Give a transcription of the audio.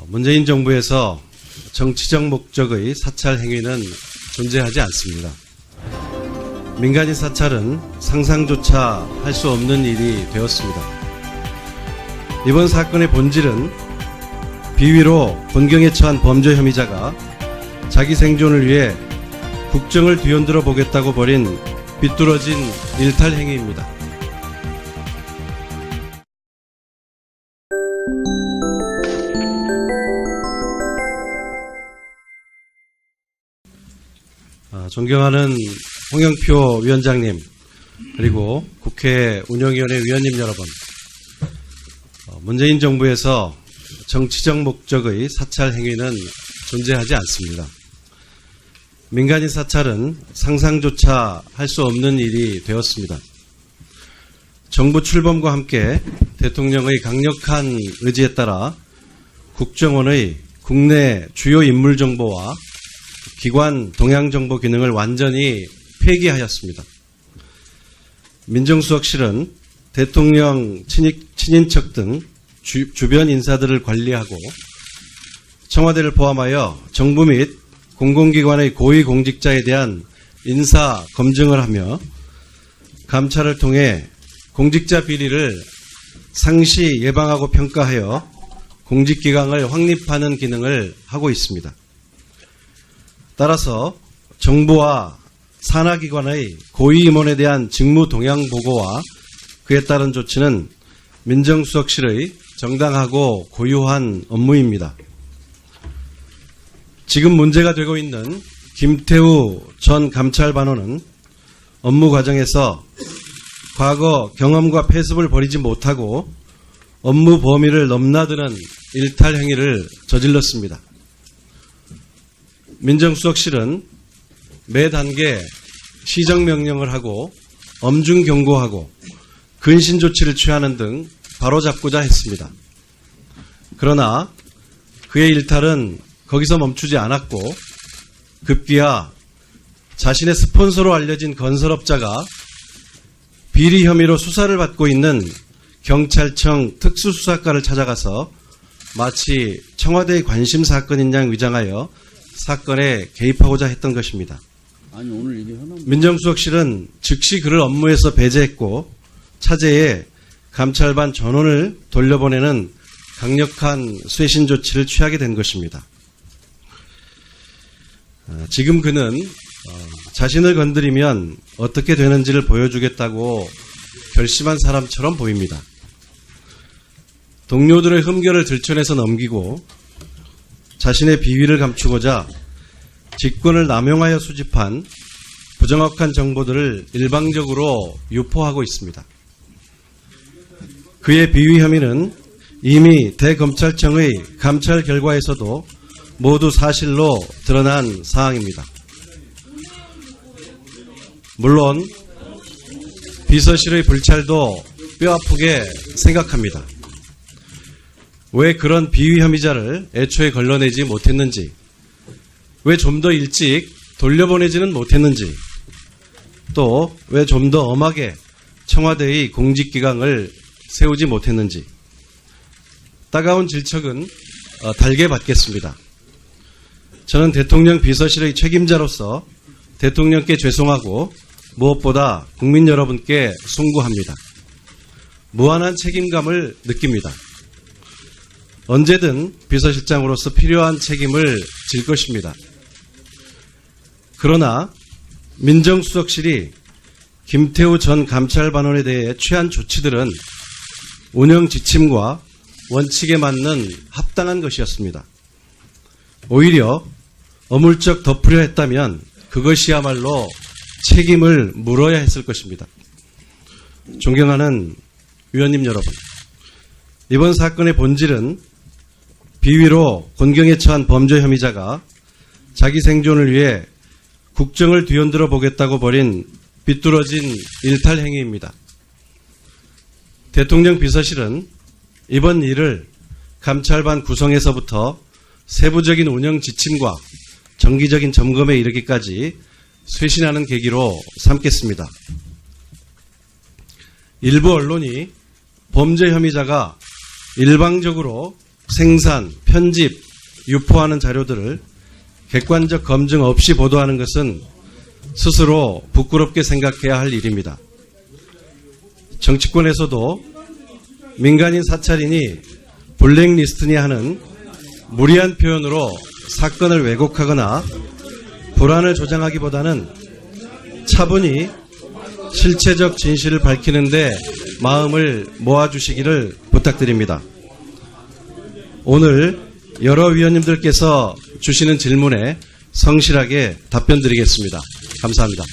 문재인 정부에서 정치적 목적의 사찰 행위는 존재하지 않습니다. 민간인 사찰은 상상조차 할 수 없는 일이 되었습니다. 이번 사건의 본질은 비위로 곤경에 처한 범죄 혐의자가 자기 생존을 위해 국정을 뒤흔들어 보겠다고 벌인 비뚤어진 일탈 행위입니다. 존경하는 홍영표 위원장님, 그리고 국회 운영위원회 위원님 여러분, 문재인 정부에서 정치적 목적의 사찰 행위는 존재하지 않습니다. 민간인 사찰은 상상조차 할 수 없는 일이 되었습니다. 정부 출범과 함께 대통령의 강력한 의지에 따라 국정원의 국내 주요 인물 정보와 기관 동향 정보 기능을 완전히 폐기하였습니다. 민정수석실은 대통령 친인척 등 주변 인사들을 관리하고 청와대를 포함하여 정부 및 공공기관의 고위공직자에 대한 인사 검증을 하며 감찰을 통해 공직자 비리를 상시 예방하고 평가하여 공직기강을 확립하는 기능을 하고 있습니다. 따라서 정부와 산하기관의 고위임원에 대한 직무 동향 보고와 그에 따른 조치는 민정수석실의 정당하고 고유한 업무입니다. 지금 문제가 되고 있는 김태우 전 감찰반원은 업무 과정에서 과거 경험과 패습을 버리지 못하고 업무 범위를 넘나드는 일탈 행위를 저질렀습니다. 민정수석실은 매 단계 시정명령을 하고 엄중 경고하고 근신조치를 취하는 등 바로잡고자 했습니다. 그러나 그의 일탈은 거기서 멈추지 않았고 급기야 자신의 스폰서로 알려진 건설업자가 비리 혐의로 수사를 받고 있는 경찰청 특수수사과를 찾아가서 마치 청와대의 관심 사건인 양 위장하여 사건에 개입하고자 했던 것입니다. 민정수석실은 즉시 그를 업무에서 배제했고 차제에 감찰반 전원을 돌려보내는 강력한 쇄신 조치를 취하게 된 것입니다. 지금 그는 자신을 건드리면 어떻게 되는지를 보여주겠다고 결심한 사람처럼 보입니다. 동료들의 흠결을 들춰내서 넘기고 자신의 비위를 감추고자 직권을 남용하여 수집한 부정확한 정보들을 일방적으로 유포하고 있습니다. 그의 비위 혐의는 이미 대검찰청의 감찰 결과에서도 모두 사실로 드러난 사항입니다. 물론 비서실의 불찰도 뼈아프게 생각합니다. 왜 그런 비위 혐의자를 애초에 걸러내지 못했는지, 왜 좀 더 일찍 돌려보내지는 못했는지, 또 왜 좀 더 엄하게 청와대의 공직기강을 세우지 못했는지 따가운 질책은 달게 받겠습니다. 저는 대통령 비서실의 책임자로서 대통령께 죄송하고 무엇보다 국민 여러분께 송구합니다. 무한한 책임감을 느낍니다. 언제든 비서실장으로서 필요한 책임을 질 것입니다. 그러나 민정수석실이 김태우 전 감찰반원에 대해 취한 조치들은 운영 지침과 원칙에 맞는 합당한 것이었습니다. 오히려 어물쩍 덮으려 했다면 그것이야말로 책임을 물어야 했을 것입니다. 존경하는 위원님 여러분, 이번 사건의 본질은 비위로 곤경에 처한 범죄 혐의자가 자기 생존을 위해 국정을 뒤흔들어 보겠다고 벌인 비뚤어진 일탈 행위입니다. 대통령 비서실은 이번 일을 감찰반 구성에서부터 세부적인 운영 지침과 정기적인 점검에 이르기까지 쇄신하는 계기로 삼겠습니다. 일부 언론이 범죄 혐의자가 일방적으로 생산, 편집, 유포하는 자료들을 객관적 검증 없이 보도하는 것은 스스로 부끄럽게 생각해야 할 일입니다. 정치권에서도 민간인 사찰이니 블랙리스트니 하는 무리한 표현으로 사건을 왜곡하거나 불안을 조장하기보다는 차분히 실체적 진실을 밝히는 데 마음을 모아주시기를 부탁드립니다. 오늘 여러 위원님들께서 주시는 질문에 성실하게 답변드리겠습니다. 감사합니다.